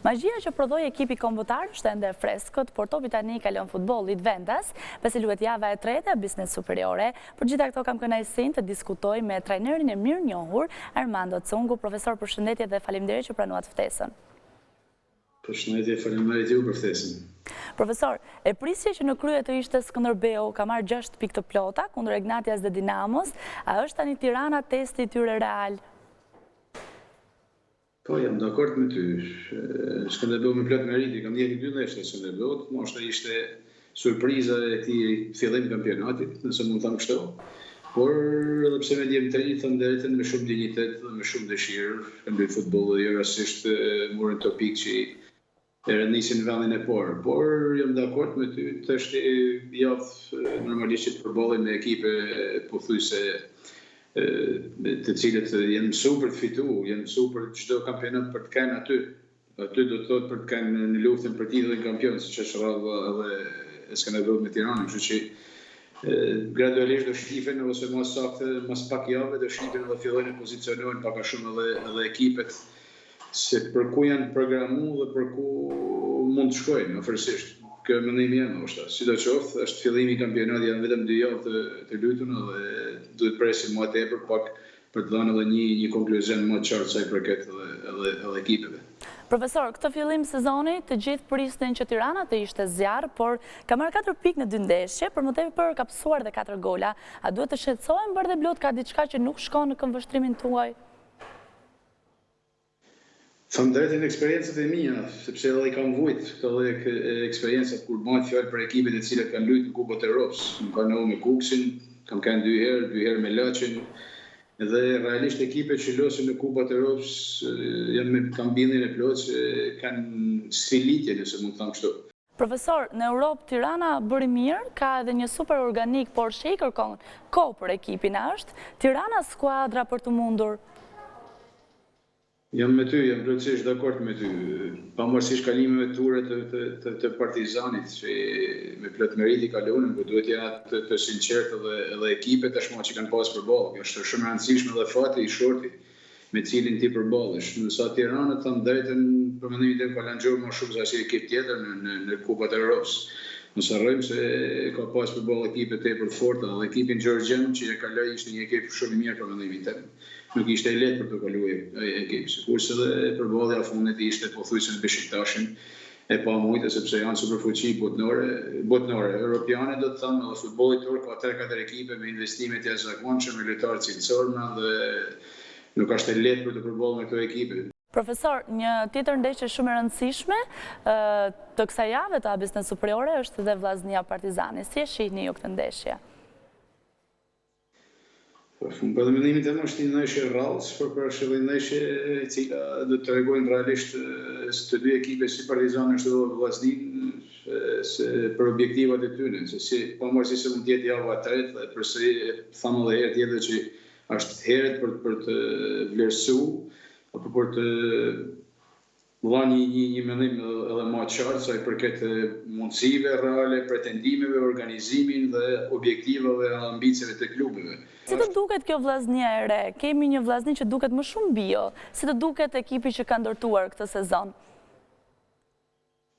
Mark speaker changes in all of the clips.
Speaker 1: Magjia që prodhoi ekipi kombëtar është ende e freskët, por topi tani kalon futbollit vendas, pasi luhet java e tretë e Business Superiore. Për gjitha këto kam kënaqësinë të diskutoj me trajnerin e mirënjohur Armando Cungu. Profesor, përshëndetje dhe faleminderit që pranuat ftesën.
Speaker 2: Përshëndetje, faleminderit ju për ftesën.
Speaker 1: Profesor, e prisje që në krye të ishte Skënderbeu ka marrë 6 pikë të plota kundër Ignatias dhe Dinamos, a është tani Tirana testi i tyre real?
Speaker 2: Po, jam dakord me ty. Skënderbeu me plot meriti, kam ndjekur 2 ndeshje të Skënderbeut, moshta ishte surpriza e këtij fillim kampionatit, nëse mund të them kështu. Por edhe pse me ndjem të rinj, thënë drejtën, me shumë dinjitet dhe me shumë dëshirë, kanë bërë futboll dhe rastisht morën topik që e rëndisin vendin e parë. Por jam dakord me ty, është javë normalisht që të përballej me ekipe pothuajse të cilët janë mësuar për të fituar, janë mësuar për çdo kampionat për të qenë aty. Aty do të thotë për të qenë në luftën për titullin kampion, siç është rradha edhe Skënderbeu me Tiranën, kështu që gradualisht do shqipen ose më saktë mas pak javë do shqipen dhe fillojnë të pozicionohen pak a shumë edhe ekipet se për ku janë programu dhe për ku mund të shkojnë afërsisht. Kjo mendimi jam është. Sidoqoftë, është fillimi i kampionatit, janë vetëm 2 javë të lutur dhe duhet presim më tepër pak për të dhënë edhe një konkluzion më të qartë sa i përket edhe ekipeve.
Speaker 1: Profesor, këtë fillim sezoni të gjithë prisnin që Tirana të ishte zjarr, por ka marrë 4 pikë në 2 ndeshje, për më tepër ka psuar dhe 4 gola. A duhet të shqetësohen bardhë blot, ka diçka që nuk shkon në këmbvështrimin tuaj?
Speaker 2: Thëmë drejtën eksperiencët e mia, sepse edhe i kam vujt këto eksperiencët kur bëhet fjalë për ekipet e cilat kanë luajtur në Kupën e Evropës. Më kanë ndodhur me Kuksin, kam kanë 2 herë me Laçin, dhe realisht ekipet që luajnë në Kupën e Evropës janë me kambillin e plotë që kanë sfilitje, nëse mund të them kështu.
Speaker 1: Profesor, në Europë Tirana bëri mirë, ka edhe një super organik, por që i kërkon kohë për ekipin është, Tirana skuadra për të mundur.
Speaker 2: Jam me ty, jam plotësisht dakord me ty. Pavarësisht kalimeve të ture të Partizanit, që me plot meriti kalonën, por duhet janë të sinqertë edhe ekipet tashmë që kanë pas përballë. Kjo është shumë e rëndësishme dhe fati i shortit me cilin ti përballesh. Nësa Tirana, thëmë drejtën, për mendimin tim ka lënë më shumë se asnjë ekip tjetër në Kupën e Evropës. Mos harrojmë se ka pas përballë ekipe tepër të forta, dhe ekipin Gjorgjen që e kaloi ishte një ekip shumë i mirë për mendimin tim. Nuk ishte e lehtë për të kaluar ai ekip. Sikurse edhe përballja e fundit ishte pothuajse në Beşiktaşin e pamujtë, sepse janë superfuqi botnore, europiane do të thënë, edhe futbolli turk ka 3-4 ekipe me investime të jashtëzakonshme, me lojtarë cilësorë dhe nuk është e lehtë për të përballur me këto ekipe.
Speaker 1: Profesor, një tjetër ndeshje shumë e rëndësishme të kësaj jave të Business Superiore është edhe Vllaznia Partizani. Si e shihni ju këtë ndeshje?
Speaker 2: Për mendimin tim është një ndeshje rrallës, por është edhe një ndeshje e cila do të tregojnë realisht të 2 ekipe si Partizani ashtu edhe Vllaznia për objektivat e tyre, se pavarësisht se mund të jetë java e tretë, dhe përsëri thamë edhe herë tjetër që është herët për të vlerësuar apo për të dhënë një mendim edhe më të qartë sa i përket mundësive reale, pretendimeve, organizimin dhe objektivave dhe ambiceve të klubeve.
Speaker 1: Si të duket kjo Vllaznia e re? Kemi një Vllazni që duket më shumë bio. Si të duket ekipi që ka ndërtuar këtë sezon?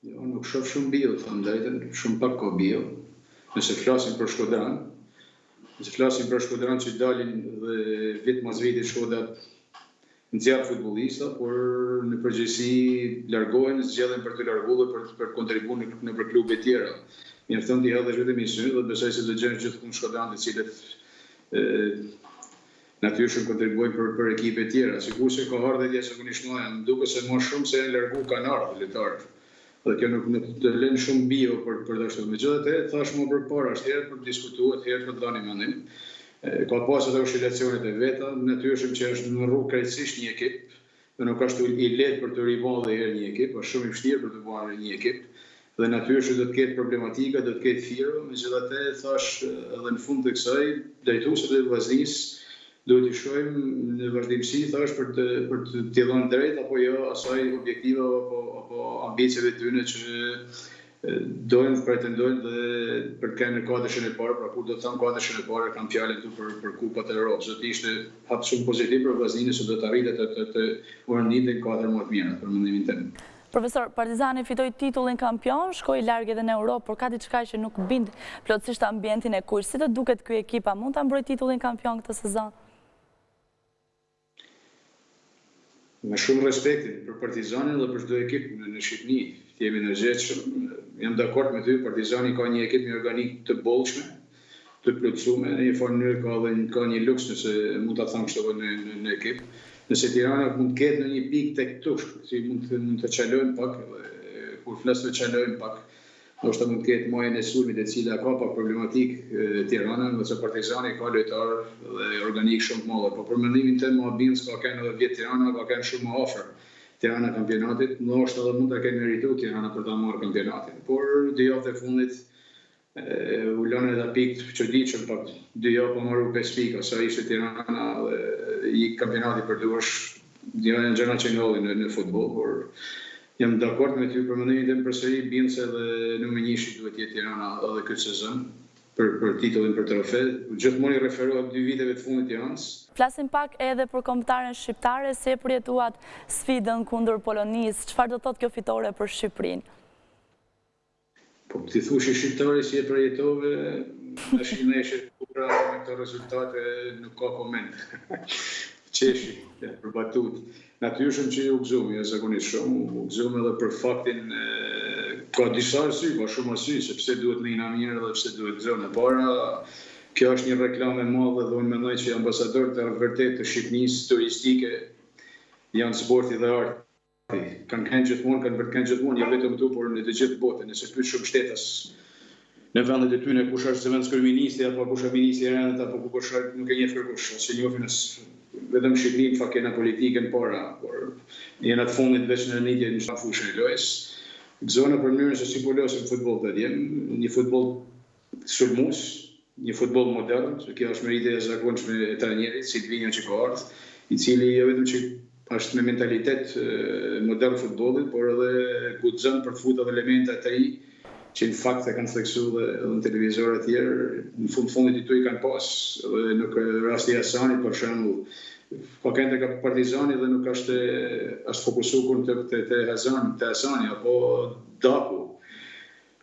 Speaker 2: Jo, nuk shoh shumë bio, thëmë drejtën, shumë pak ka bio. Nëse flasim për Shkodran, që dalin dhe vit mas viti Shkoda nxjerr futbollista, por në përgjithësi largohen, zgjedhen për të larguar dhe për kontribuar në për klube të tjera. Mjafton t'i hedhësh vetëm një sy dhe besoj se do gjenë gjithmonë Shkodran të cilët natyrisht kontribuojnë për ekipe të tjera. Sigurisht se ka ardhur dhe zakonisht më duket se më shumë se janë larguar kanë ardhur lojtarë. Dhe kjo nuk të lën shumë bio për të ashtu. Megjithatë, thash më përpara, është herë për të diskutuar, herë për të dhënë mendim. Ka pas edhe oscilacionet e veta, natyrisht që është në rrugë krejtësisht një ekip, dhe nuk është i lehtë për të rival dhe herë një ekip, është shumë i vështirë për të bërë një ekip, dhe natyrisht do të ketë problematika, do të ketë thirrje, megjithatë thash edhe në fund të kësaj, drejtuesit e Vllaznisë duhet të shohim në vazhdimsi thash për të dhënë drejt apo jo asaj objektive apo ambiceve të tyre që dojnë, pretendojnë dhe për të qenë në katërshin e parë, pra kur do të them katërshin e parë kam fjalën këtu për Kupat e Evropës. Do të ishte hap shumë pozitiv për Vllazninë se do të arrite të renditen 4 më të mira për mendimin tim.
Speaker 1: Profesor, Partizani fitoi titullin kampion, shkoi larg edhe në Europë, por ka diçka që nuk bind plotësisht ambientin e kuq. Si të duket ky ekip, a mund ta mbrojë titullin kampion këtë sezon?
Speaker 2: Me shumë respektin për Partizanin dhe për çdo ekip në Shqipëri, jemi në zgjedhshëm. Jam dakord me ty, Partizani ka një ekip një organik të bollshme, të plotësuar, në një mënyrë ka një luks nëse mund ta them kështu në ekip. Nëse Tirana mund të ketë në një pikë tek tush, si mund të çalojnë pak, kur flas të çalojnë pak, ndoshta mund të ketë majën e sulmit e cila ka pak problematik Tirana, nëse Partizani ka lojtar dhe organik shumë të madh, por për mendimin tim më bën se ka kanë edhe vjet Tirana, ka kanë shumë më afër Tirana kampionatit, ndoshta edhe mund ta kenë merituar Tirana për ta marrë kampionatin. Por dy javët e fundit u lënë edhe pikë çuditshëm, pak 2 javë po marru 5 pikë, sa ishte Tirana dhe i kampionati për duash janë gjëra që ndodhin në futboll, por jam dakord me ty për mendimin tim përsëri bën se edhe numër 1 duhet jetë Tirana edhe këtë sezon për titullin për trofe. Gjithmonë i referohet 2 viteve të fundit Tiranës.
Speaker 1: Flasim pak edhe për kombëtaren shqiptare, si e përjetuat sfidën kundër Polonisë, çfarë do thotë kjo fitore për Shqipërinë?
Speaker 2: Po ti thushi shqiptari si e përjetove, tash ne është kura me këto rezultate nuk ka koment. Qeshi, për batut. Natyrshëm që u gëzum, zakonisht shumë, u gëzum edhe për faktin ka disa arsye, ka shumë arsye, sepse duhet në ina mirë dhe pse duhet gëzum. E para, kjo është një reklamë e madhe dhe unë mendoj që ambasadorët e vërtet të Shqipërisë turistike janë sporti dhe arti. Kanë kënë gjithmonë, ja vetëm tu, por në të gjithë botën, nëse pyet shumë shtetas në vendet e tyre kush është zëvendës kryeministri apo kush është ministri i rendit apo kush është nuk e njeh kërkush, se njohin vetëm Shqipërinë fa kena politikën para, por jena të fundit veç në nitje në fushën e lojës. Gëzona për mënyrën se si po luajmë futboll të djem, një futboll sulmues, një futboll modern, që kjo është meritë e zakonshme e trajnerit, si Dvinjo që ka ardhur, i cili jo vetëm që është me mentalitet modern futbollit, por edhe guxon për të futur elemente të ri që në fakt e kanë theksuar edhe në televizorë të tjerë, në fundit i tu i kanë pas, edhe në rasti i Hasanit për shembull, ka kënd tek Partizani dhe nuk është fokusuar te Hasani apo Daku.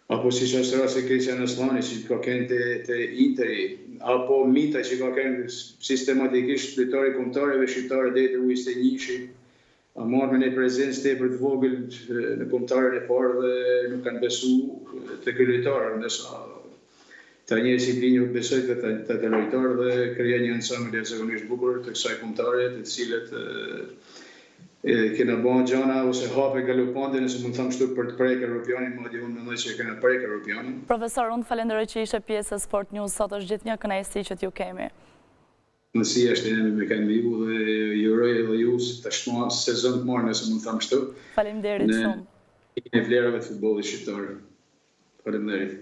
Speaker 2: Apo si që është rasti Kristian Aslani, që ka kënd te Interi, apo Mita që ka kënd sistematikisht lojtarë kombëtarëve shqiptarë deri te U21, a marrë me një prezencë tepër të vogël në kombëtarën e parë dhe nuk kanë besu te ky lojtar, ndërsa trajneri si Dvinjo besoi te lojtar dhe krijon një ansambël jashtëzakonisht bukur të kësaj kombëtare, të cilët kena bën gjana ose hape galopante nëse mund të them kështu për të prekur Europianin, madje unë mendoj se kena prekur Europianin.
Speaker 1: Profesor, unë falenderoj që ishe pjesë e Sport News sot, është gjithnjë kënaqësi që t'ju kemi.
Speaker 2: Nësi është jemi me kanë vivu dhe ju uroj edhe ju tashmë sezon të marrë nëse mund të them kështu.
Speaker 1: Faleminderit shumë.
Speaker 2: Në vlerave të futbollit shqiptar. Faleminderit.